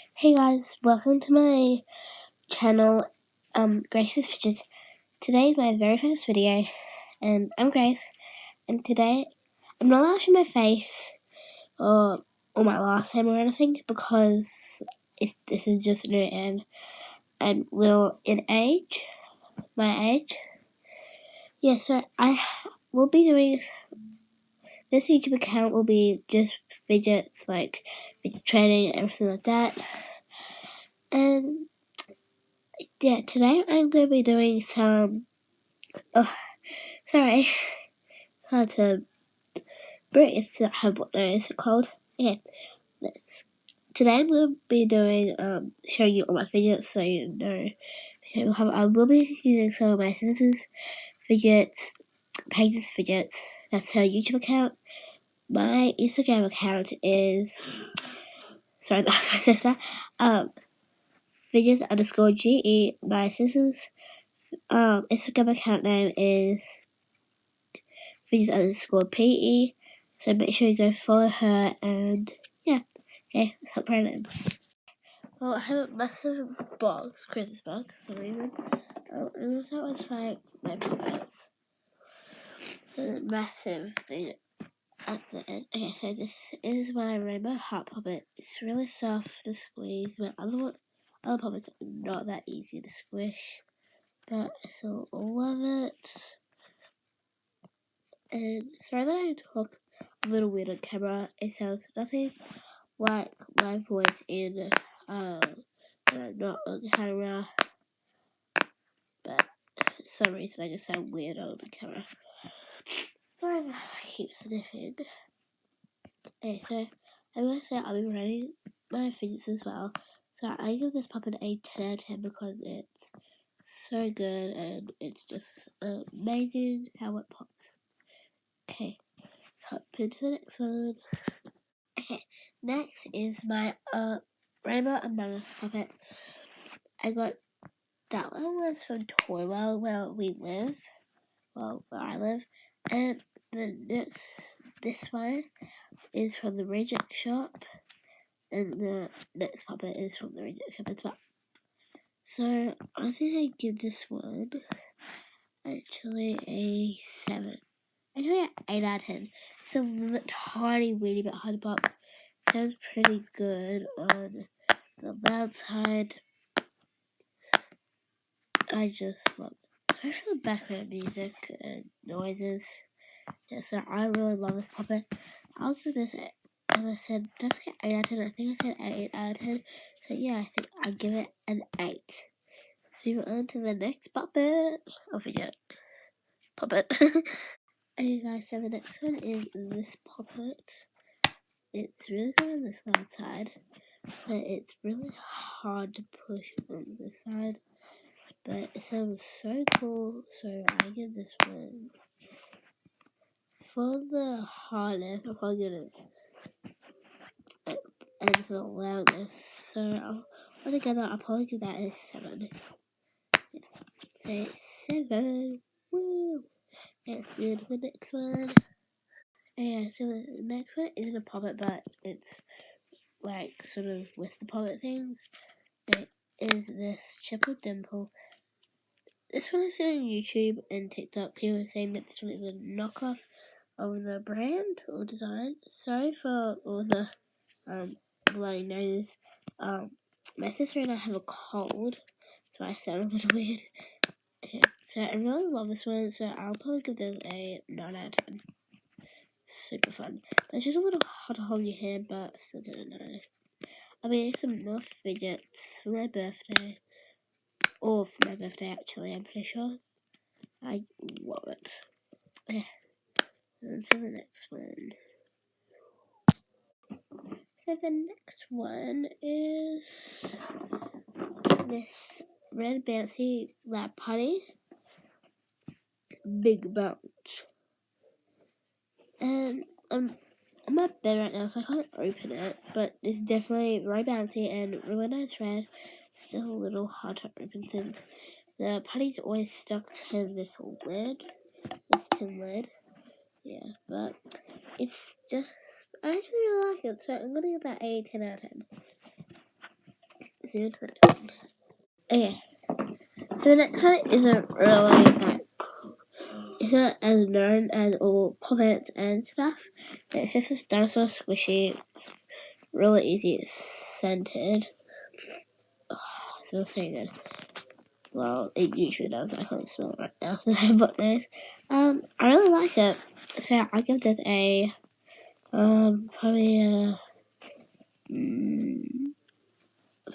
Hey guys, welcome to my channel, Grace's Fidgets. Today is my very first video, and I'm Grace, and today I'm not allowed to show my face or my last name or anything because this is just new and I'm little in age, my age. Yeah, so I will be doing, this YouTube account will be just fidgets, like fidget training and everything like that. And yeah, today I'm going to be doing some, sorry, hard to breathe, I have what is it called? Okay, today I'm going to be doing, showing you all my fidgets so you know. I will be using some of my scissors, fidgets, Paige's Fidgets, that's her YouTube account. My Instagram account is, sorry, that's my sister, fidgets_GE. My sister's Instagram account name is fidgets_PE. So make sure you go follow her and yeah. Okay, let's hop right in. Well, I have a massive box, Christmas box for some reason. And that was like my puppets. A massive thing at the end. Okay, so this is my rainbow heart puppet. It's really soft to squeeze. My other puppets are not that easy to squish, but I still love it. And sorry that I talk a little weird on camera. It sounds nothing like my voice in not on camera, but for some reason I just sound weird on the camera. Sorry that I keep sniffing. Okay, so I'm gonna say I'll be running my fidgets as well. So I give this puppet a 10 out of 10 because it's so good and it's just amazing how it pops. Okay, hop into the next one. Okay, next is my Rainbow Among Us puppet. I got that one was from Toy World where I live, and this one is from the Reject Shop, and the next puppet is from the Reject Shop as well. So I think I give this one actually a 7. Actually, an 8 out of 10. It's a tiny, weedy bit hard to pop. Sounds pretty good on the loud side. I just love it. Especially the background music and noises. Yeah, so I really love this puppet. I'll give this, as I said, does get 8 out of 10. I think I said 8 out of 10. So yeah, I think I'll give it an 8. Let's move on to the next puppet. Oh, forget. Puppet. Okay guys, so the next one is this puppet. It's really good on this loud side, but it's really hard to push on this side. But it sounds so cool, so I give this one, for the hardness, I'll probably give it, and for the loudness, so altogether I'll probably give that a 7. Yeah, so 7, woo! Let's go to the next one. Yeah, so the next one isn't a puppet, but it's like sort of with the puppet things. It is this Triple Dimple. This one I seen on YouTube and TikTok. People are saying that this one is a knockoff of the brand or design. Sorry for all the bloody noses. My sister and I have a cold, so I sound a little weird. Okay, so I really love this one, so I'll probably give this a 9 out of 10. Super fun. It's just a little hard to hold your hand, but still good enough. I made some more fidgets for my birthday. Or for my birthday, actually, I'm pretty sure. I love it. Okay, on to the next one. So the next one is this red bouncy lap putty. Big bounce. And I'm on bed right now, so I can't open it, but it's definitely very bouncy and really nice red. Still a little hard to open since the putty's always stuck to this lid, this tin lid. Yeah, but it's just, I actually really like it, so I'm gonna give that a 10 out of 10. let's move to the next one. Okay, so the next one isn't really that cool. It's not as known as all puppets and stuff, but it's just this dinosaur squishy, really easy scented. Oh, it smells so good. Well, it usually does. I can't smell it right now, but nice. I really like it. So I give this a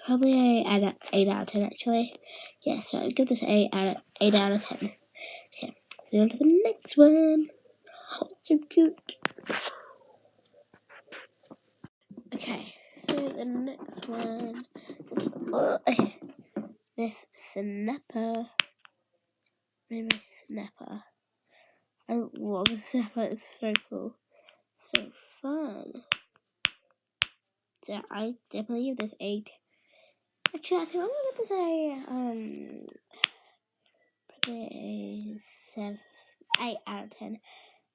probably a 8 out of 10 actually. Yeah, so I give this a 8 out of 10. Okay, so on to the next one. Oh, so cute. Okay, so the next one is okay. This snapper. Maybe snapper. I love the snapper. It's so cool, so fun. So I definitely give this 8. Actually, I think I'm gonna give this probably a 8 out of 10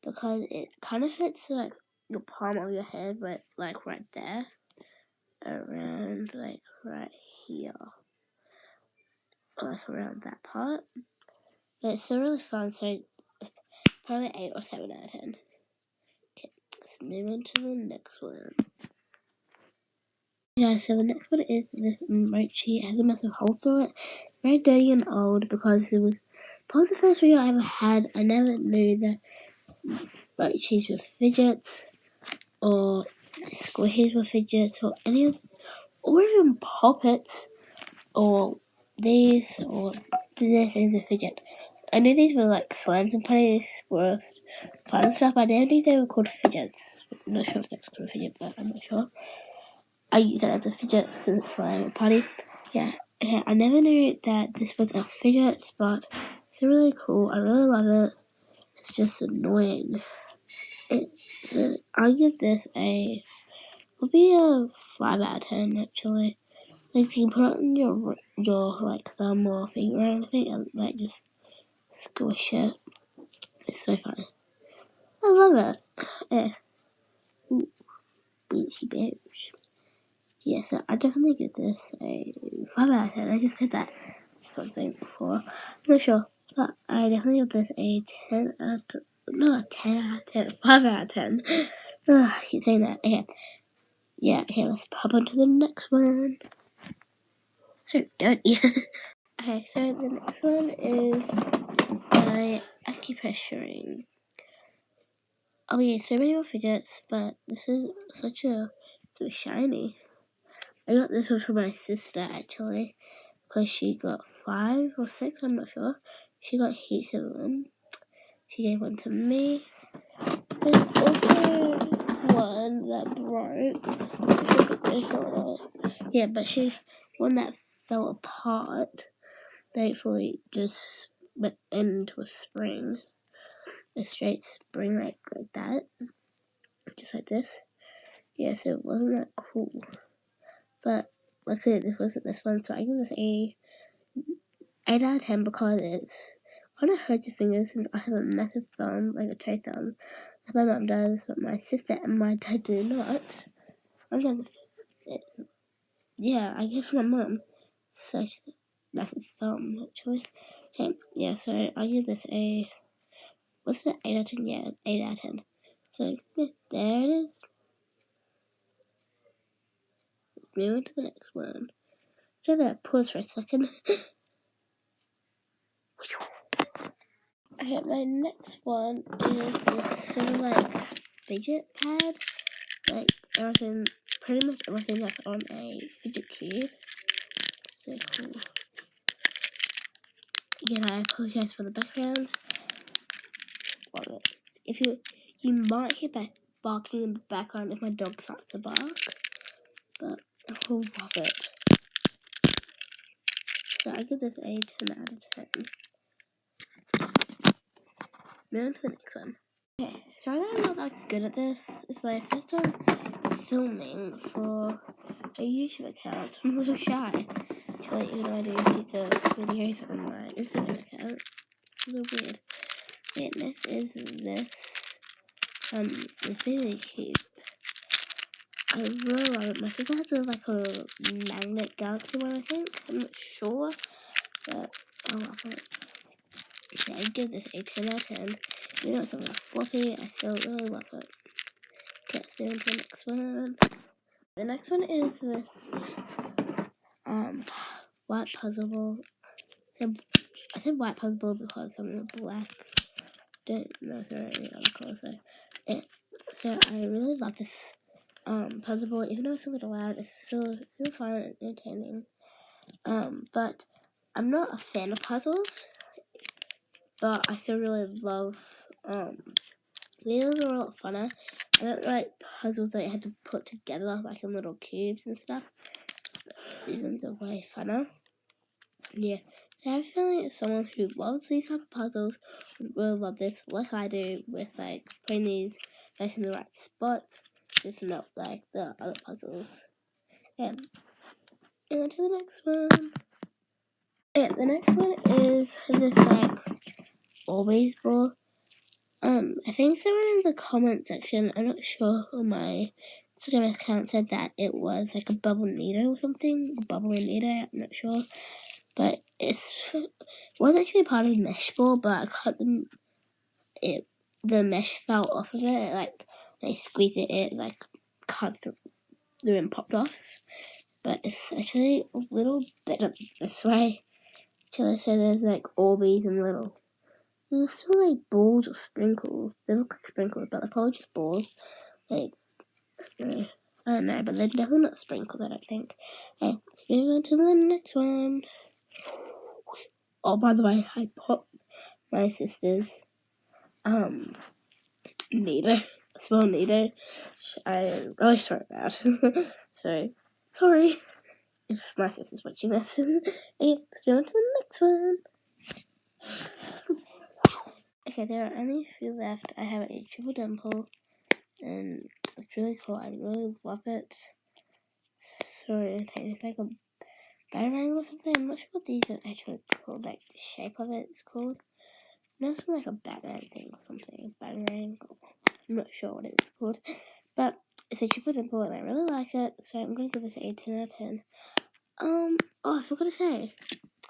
because it kind of hurts like your palm of your head, but like right there, around like right here, like around that part. But it's still really fun, so probably 8 or 7 out of 10. Okay, let's move on to the next one. Yeah, so the next one is this mochi. It has a massive hole through it. It's very dirty and old because it was probably the first video I ever had. I never knew that mochis were fidgets or squishies were fidgets or any of, or even poppets or these or this is a fidget. I knew these were like slimes and putties were fun and stuff. I didn't think they were called fidgets. I'm not sure if that's called a fidget, but I'm not sure. I use it as a fidget since it's slime and putty. Yeah, okay, I never knew that this was a fidget, but it's really cool. I really love it. It's just annoying. I'll give this probably a 5 out of 10 actually. Like you can put it on your like thumb or finger or anything and like just squish it. It's so fun. I love it. Yeah. Ooh, beachy beach. Yeah, so I definitely give this a 5 out of 10. I just said that something before. I'm not sure. But I definitely give this a 10 out of 10. No, 10 out of 10. 5 out of 10. Ugh, I keep saying that. Okay. Yeah, okay, let's pop on to the next one. So dirty. Okay, so the next one is my acupressuring. Oh yeah, so many more fidgets, but this is so shiny. I got this one from my sister actually, because she got 5 or 6, I'm not sure. She got heaps of them. She gave one to me. There's also one that broke. Yeah, but one that fell apart. Thankfully, just went into a spring. A straight spring like that. Just like this. Yeah, so it wasn't that cool. But luckily this wasn't this one, so I give this a 8 out of 10 because it's kind of hurts your fingers since I have a massive thumb, like a toe thumb. Like my mum does, but my sister and my dad do not. Yeah, I get it from my mum. Such a massive thumb, actually. Okay, yeah, so I give this a, what's it, 8 out of 10? Yeah, 8 out of 10. So, yeah, there it is. Let's move on to the next one. So that, pause for a second. Okay, my next one is this sort of like fidget pad. Like everything, pretty much everything that's on a fidget cube. So cool. Again, I apologize for the backgrounds. Love it. If you might hear that barking in the background if my dog starts to bark, but I love it. So I give this a 10 out of 10. Now on to the next one. Okay, sorry that I'm not that good at this. It's my first time filming for a YouTube account. I'm a little shy. Actually, even though I do pizza videos on my Instagram account. It's a little weird. Okay, next is this. It's really cute. I really love it. My sister has a magnet galaxy one, I think. I'm not sure, but I love it. Yeah, I'd give this a 10 out of 10. You know, it's a little fluffy. I still really love it. Okay, let's move on to the next one. The next one is this white puzzle ball. I said white puzzle ball because some of the black. Don't know if there are any other colours though. Yeah. So I really love this puzzle ball. Even though it's a little loud, it's still fun and entertaining. But I'm not a fan of puzzles, but I still really love these are a lot funner. I don't like puzzles that you had to put together like in little cubes and stuff. These ones are way funner. Yeah, so I have a feeling it's someone who loves these type of puzzles would really love this, like I do, with like putting these back in the right spots, just not like the other puzzles. Yeah. And on to the next one. Yeah, the next one is this like always ball. I think someone in the comment section, I'm not sure who my Instagram account said that it was like a bubble needle or something, a bubbly needle, I'm not sure. But it was actually part of the mesh ball, but I cut the mesh fell off of it, like when I squeezed it like cut through and popped off. But it's actually a little bit of this way. So there's like all these and there's still like balls or sprinkles. They look like sprinkles, but they're probably just balls. Like, I don't know, but they're definitely not sprinkles, I don't think. Okay, let's move on to the next one. Oh, by the way, I popped my sister's needle, small needle. I'm really sorry about. So, sorry if my sister's watching this. Okay, let's move on to the next one. Okay, there are only a few left. I have a triple dimple, and it's really cool. I really love it. So entertaining. It's like a batarang or something. I'm not sure what these are actually called. Like the shape of it is called. No, it's like a batarang thing or something. Batarang. I'm not sure what it's called, but it's a triple dimple, and I really like it. So I'm gonna give this a 10 out of 10. Oh, I forgot to say,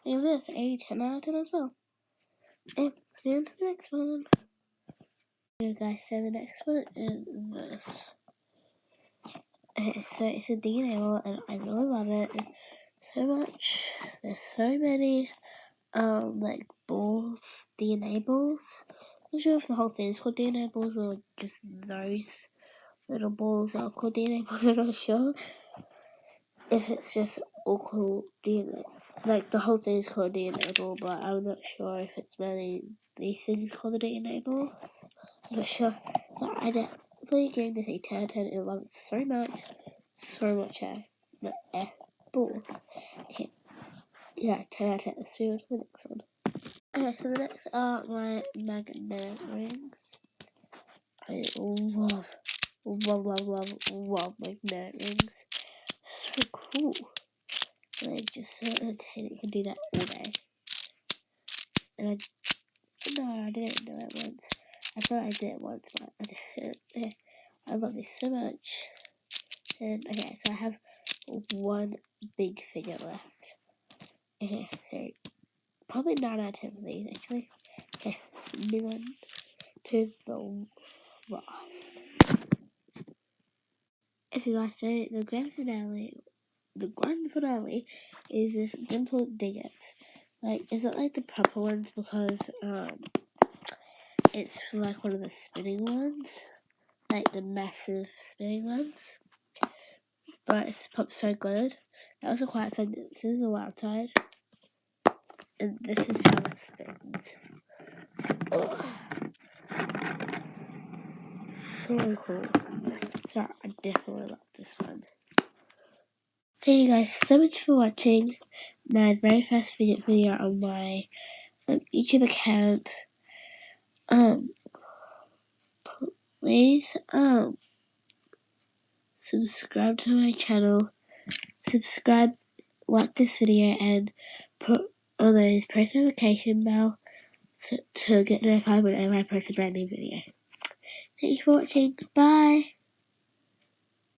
I give this a 10 out of 10 as well. And let's move on to the next one. Okay, guys, so the next one is this. Okay, so it's a DNA ball, and I really love it so much. There's so many, like balls, DNA balls. I'm not sure if the whole thing is called DNA balls or just those little balls that are called DNA balls. I'm not sure if it's just all called DNA. Like the whole thing is called DNA ball, but I'm not sure if it's mainly these things called the DNA balls. I'm not sure, but I definitely gave this a 10 out of 10. I love it so much. So much ball. Okay. Yeah, 10 out of 10. Let's move on to the next one. Okay, so the next are my magnet rings. I love magnet rings. So cool. And they're just so entertaining. You can do that all day. And I didn't do it once. I thought I did it once, but I didn't. I love this so much. And okay, so I have one big figure left. Okay, so probably 9 out of 10 of these actually. Okay, let's move on to the last. If you guys know, the grand finale is this dimple Fidgets. Like, is it like the proper ones because it's like one of the spinning ones, like the massive spinning ones. But it's popped so good. That was the quiet side. This is the loud side, and this is how it spins. Oh. So cool. So I definitely love this one. Thank you guys so much for watching my very first Fidget video on my YouTube account. Please subscribe to my channel. Subscribe, like this video, and put on those post notification bell to get notified whenever I post a brand new video. Thank you for watching. Bye.